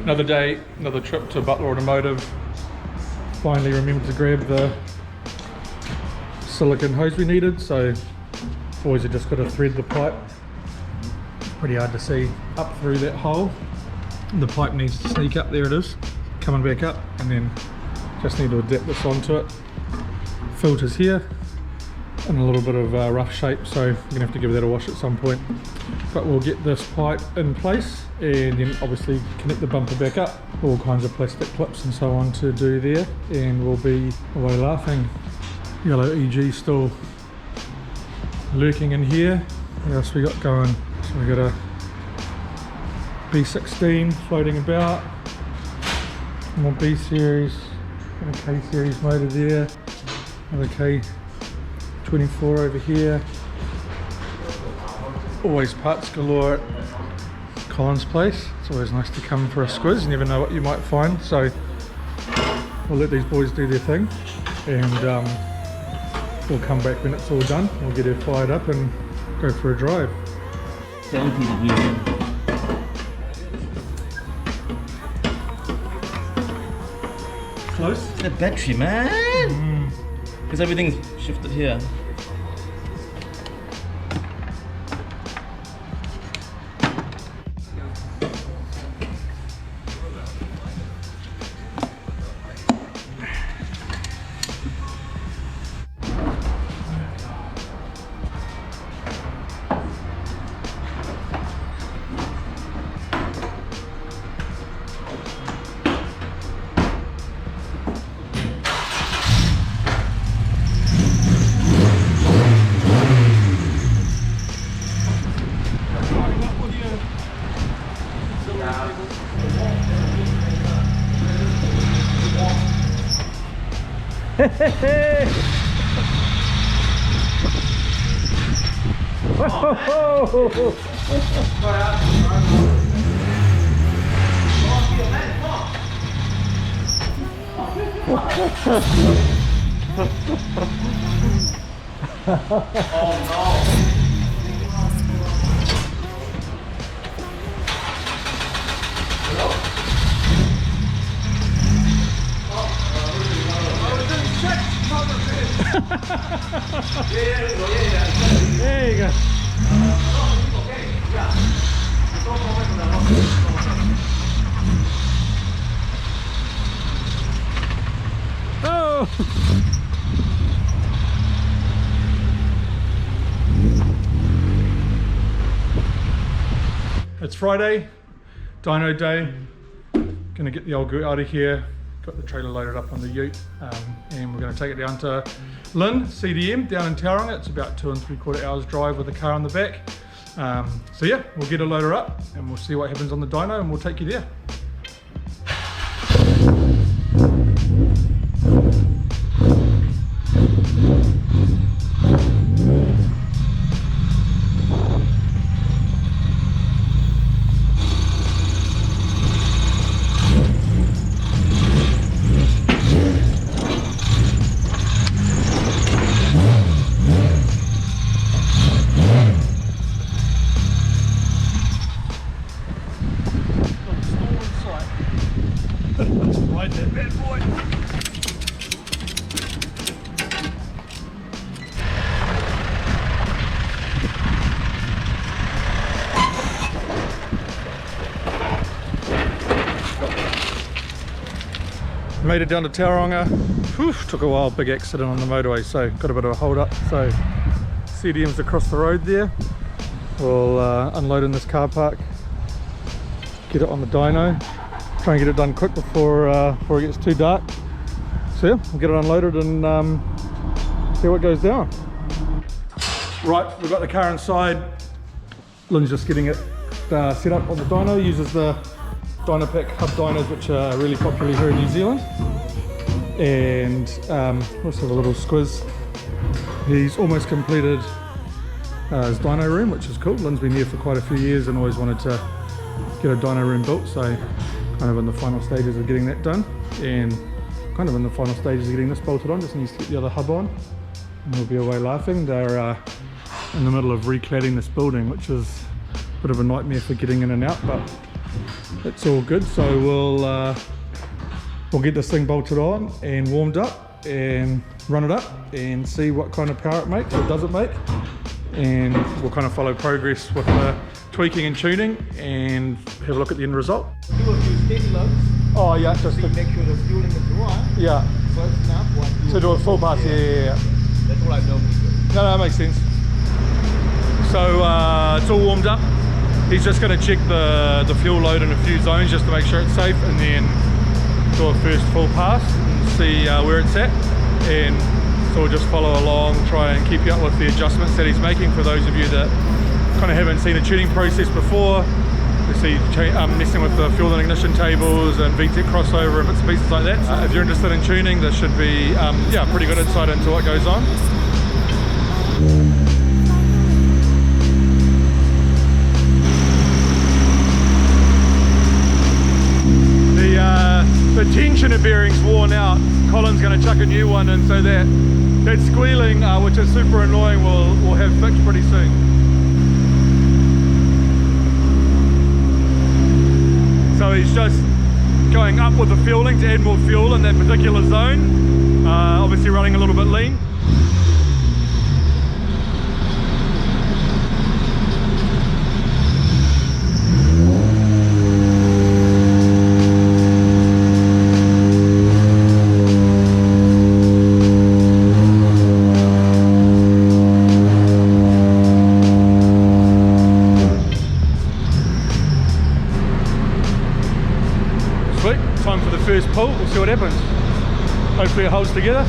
Another day, another trip to Butler Automotive. Finally remembered to grab the silicone hose we needed, so boys have just got to thread the pipe. Pretty hard to see up through that hole. The pipe needs to sneak up, there it is, coming back up, and then just need to adapt this onto it. Filters here, in a little bit of rough shape, so we're gonna have to give that a wash at some point. But we'll get this pipe in place and then obviously connect the bumper back up. All kinds of plastic clips and so on to do there, and we'll be away laughing. Yellow EG still lurking in here. What else we got going? So we got a B16 floating about, more B series, got a K series motor there, another K24 over here. Always parts galore at Colin's place. It's always nice to come for a squiz, you never know what you might find, so we'll let these boys do their thing, and we'll come back when it's all done. We'll get her fired up and go for a drive. 70 degrees. Close? The battery, man! Because everything's shifted here. Oh no! There you go. Oh! It's Friday, dyno day. Gonna get the old goat out of here. Got the trailer loaded up on the ute, and we're going to take it down to Lin, CDM, down in Tauranga. It's about 2 3/4 hours drive with the car on the back. So yeah, we'll get a loader up and we'll see what happens on the dyno, and we'll take you there. Right there, bad boy. Made it down to Tauranga. Whew, took a while, big accident on the motorway, so got a bit of a hold up. So CDM's across the road there. We'll unload in this car park, get it on the dyno. Try and get it done quick before it gets too dark. So yeah, we'll get it unloaded and see what goes down. Right, we've got the car inside. Lynn's just getting it set up on the dyno. Uses the Dynopack hub dynos, which are really popular here in New Zealand. And let's have a little squiz. He's almost completed his dyno room, which is cool. Lynn's been here for quite a few years and always wanted to get a dyno room built, so kind of in the final stages of getting that done, and kind of in the final stages of getting this bolted on. Just needs to get the other hub on and we'll be away laughing. They're in the middle of recladding this building, which is a bit of a nightmare for getting in and out, but it's all good. So we'll get this thing bolted on and warmed up and run it up and see what kind of power it makes or does it make, and we'll kind of follow progress with the tweaking and tuning and have a look at the end result. Do a few steady loads. Oh yeah, just to make sure the fueling is right. Yeah. First snap, So do a full pass, yeah. That's what I normally do. No, that makes sense. So it's all warmed up. He's just going to check the fuel load in a few zones just to make sure it's safe, and then do a first full pass and see where it's at. And so we'll just follow along, try and keep you up with the adjustments that he's making for those of you that kind of haven't seen a tuning process before. You see messing with the fuel and ignition tables and VTEC crossover and bits and pieces like that. If you're interested in tuning, this should be yeah, pretty good insight into what goes on. The tensioner bearing's worn out. Colin's going to chuck a new one in, so that squealing, which is super annoying, we'll have fixed pretty soon. So he's just going up with the fueling to add more fuel in that particular zone, obviously running a little bit lean. Time for the first pull, we'll see what happens. Hopefully it holds together.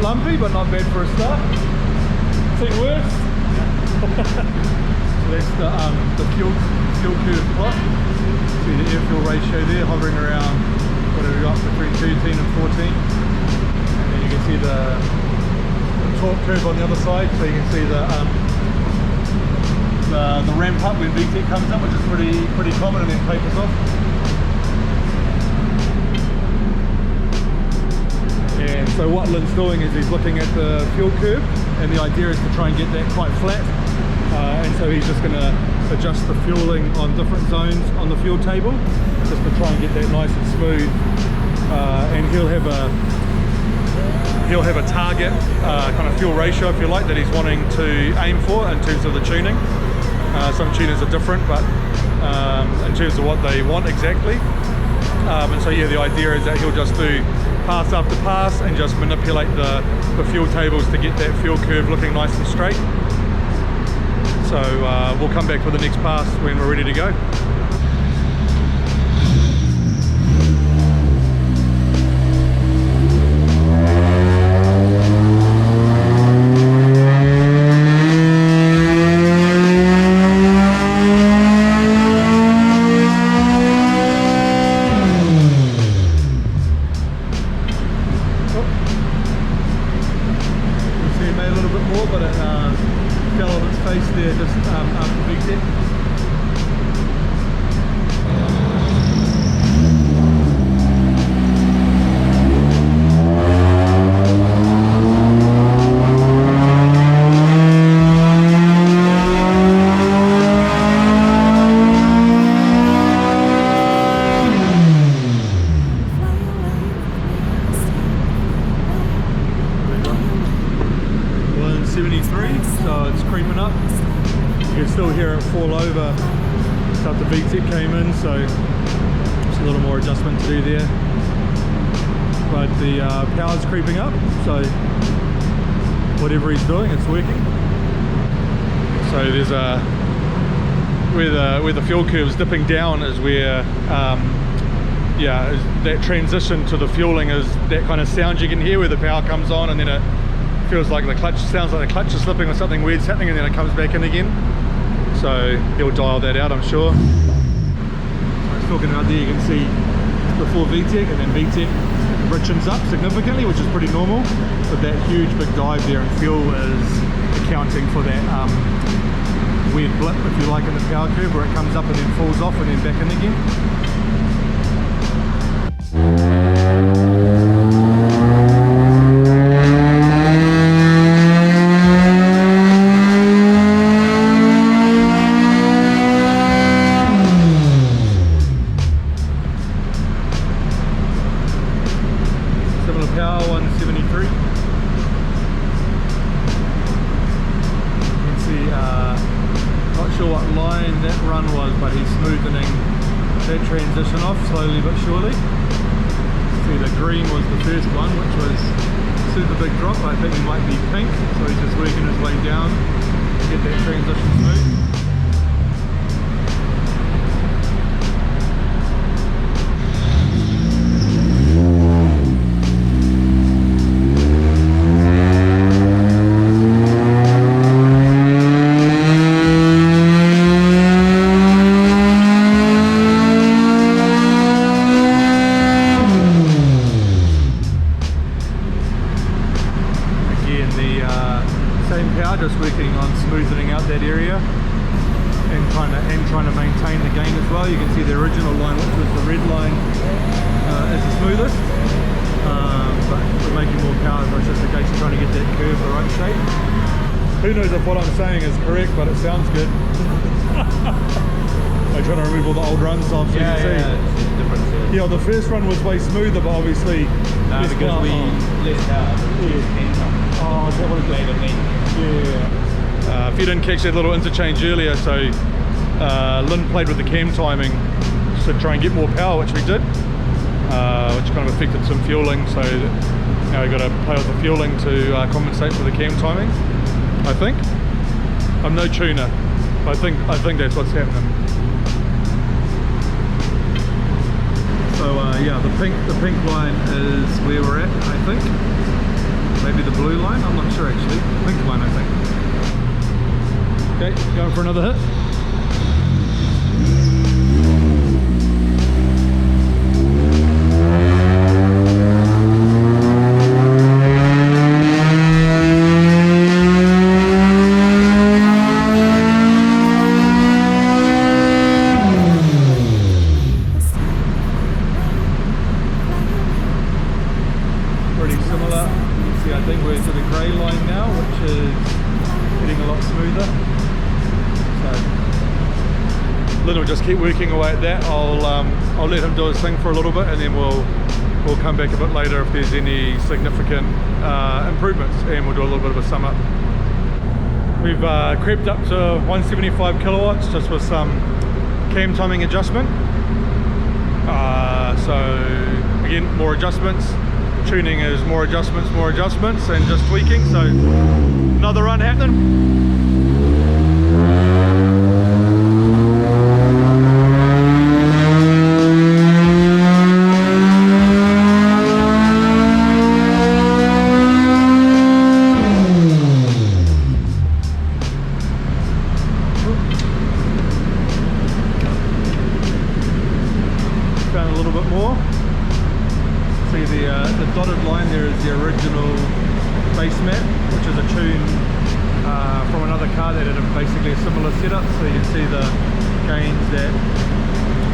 Lumpy, but not bad for a start. Seen worse. So that's the fuel curve plot. See the air fuel ratio there hovering around whatever we got between 13 and 14. And then you can see the torque curve on the other side, so you can see the ramp up when VTEC comes up, which is pretty common, and then tapers off. And so what Lin's doing is he's looking at the fuel curve, and the idea is to try and get that quite flat, and so he's just going to adjust the fueling on different zones on the fuel table just to try and get that nice and smooth, and he'll have a target kind of fuel ratio, if you like, that he's wanting to aim for in terms of the tuning. Some tuners are different, but in terms of what they want exactly, and so yeah, the idea is that he'll just do pass after pass and just manipulate the fuel tables to get that fuel curve looking nice and straight. So we'll come back for the next pass when we're ready to go. Fall over after VTEC came in, so just a little more adjustment to do there, but the power's creeping up, so whatever he's doing, it's working. So there's where the fuel curve's dipping down is where yeah, that transition to the fueling is that kind of sound you can hear where the power comes on, and then it feels like the clutch, sounds like the clutch is slipping or something weird's happening, and then it comes back in again. So he'll dial that out, I'm sure. So I was talking about there, you can see before VTEC and then VTEC, richens up significantly, which is pretty normal, but that huge big dive there in fuel is accounting for that weird blip, if you like, in the power curve where it comes up and then falls off and then back in again. 173. You can see, not sure what line that run was, but he's smoothening that transition off slowly but surely. See, the green was the first one, which was super big drop. I think he might be pink, so he's just working his way down to get that transition smooth. Just working on smoothing out that area and trying to maintain the gain as well. You can see the original line, which was the red line, is the smoothest, but we're making more power, so it's just a case of trying to get that curve the right shape. Who knows if what I'm saying is correct, but it sounds good. I'm trying to remove all the old runs off, so you can see. It's different. Yeah, the first run was way smoother, but obviously because we less power. Oh, is that what it's yeah. If you didn't catch that little interchange earlier, so Lin played with the cam timing to try and get more power, which we did, which kind of affected some fueling, so now we've got to play with the fueling to compensate for the cam timing, I think. I'm no tuner, but I think that's what's happening. So yeah, the pink line is where we're at, I think. Maybe the blue line, I'm not sure actually. Pink line, I think. Okay, going for another hit. Pretty similar. See, I think we're to the grey line now, which is getting a lot smoother. So Lin will just keep working away at that. I'll let him do his thing for a little bit, and then we'll come back a bit later if there's any significant improvements, and we'll do a little bit of a sum up. We've crept up to 175 kilowatts just with some cam timing adjustment. So again, more adjustments. Tuning is more adjustments, and just tweaking. So another run happening. Down a little bit more. See the dotted line there is the original base map, which is a tune from another car that had basically a similar setup. So you can see the gains that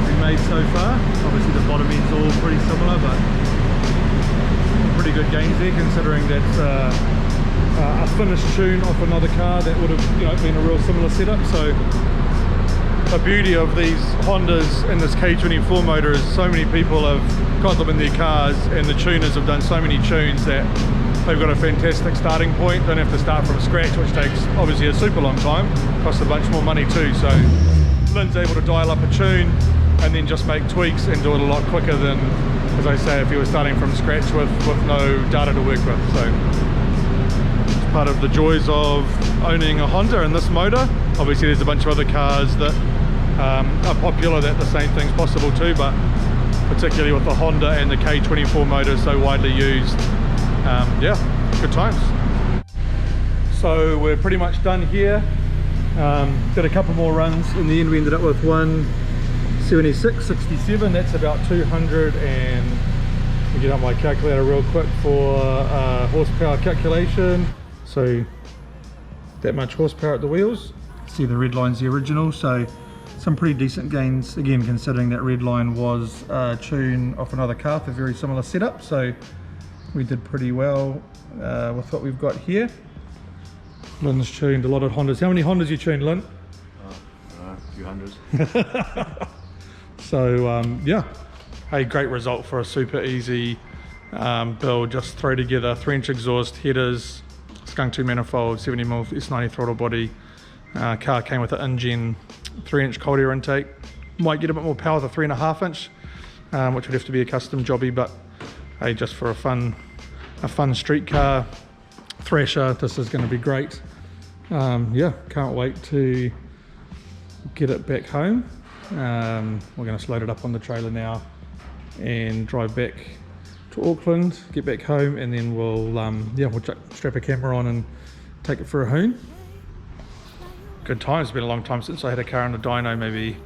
we made so far. Obviously the bottom end's all pretty similar, but pretty good gains there considering that's a finished tune off another car that would have been a real similar setup. So the beauty of these Hondas in this K24 motor is so many people have got them in their cars, and the tuners have done so many tunes that they've got a fantastic starting point. Don't have to start from scratch, which takes obviously a super long time, costs a bunch more money too. So Lin's able to dial up a tune and then just make tweaks and do it a lot quicker than, as I say, if you were starting from scratch with no data to work with. So it's part of the joys of owning a Honda and this motor. Obviously there's a bunch of other cars that are popular that the same thing's possible too, but particularly with the Honda and the K24 motor so widely used, yeah, good times. So we're pretty much done here. Did a couple more runs. In the end we ended up with 176.67. That's about 200 and Let me get out my calculator real quick for horsepower calculation. So that much horsepower at the wheels. See the red line's the original, so some pretty decent gains, again considering that red line was tuned off another car for very similar setup, so we did pretty well with what we've got here. Lin's tuned a lot of Hondas. How many Hondas you tuned, Lin? A few hundreds. So yeah, hey, great result for a super easy build. Just throw together 3-inch exhaust, headers, skunk 2 manifold, 70mm S90 throttle body. Car came with an in-gen 3-inch cold air intake. Might get a bit more power with a 3.5-inch, which would have to be a custom jobby, but hey, just for a fun street car thrasher, this is going to be great. Yeah, can't wait to get it back home. We're going to load it up on the trailer now and drive back to Auckland, get back home, and then we'll strap a camera on and take it for a hoon. Good times. It's been a long time since I had a car on a dyno, maybe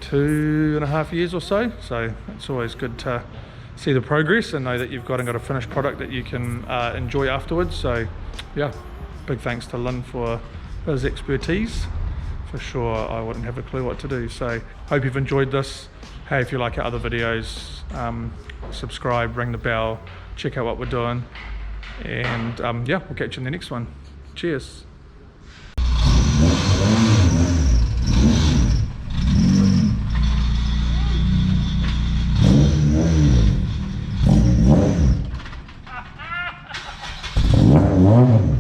2.5 years or so. So it's always good to see the progress and know that you've got a finished product that you can enjoy afterwards. So yeah, big thanks to Lin for his expertise. For sure, I wouldn't have a clue what to do. So hope you've enjoyed this. Hey, if you like our other videos, subscribe, ring the bell, check out what we're doing, and yeah, we'll catch you in the next one. Cheers. Wow.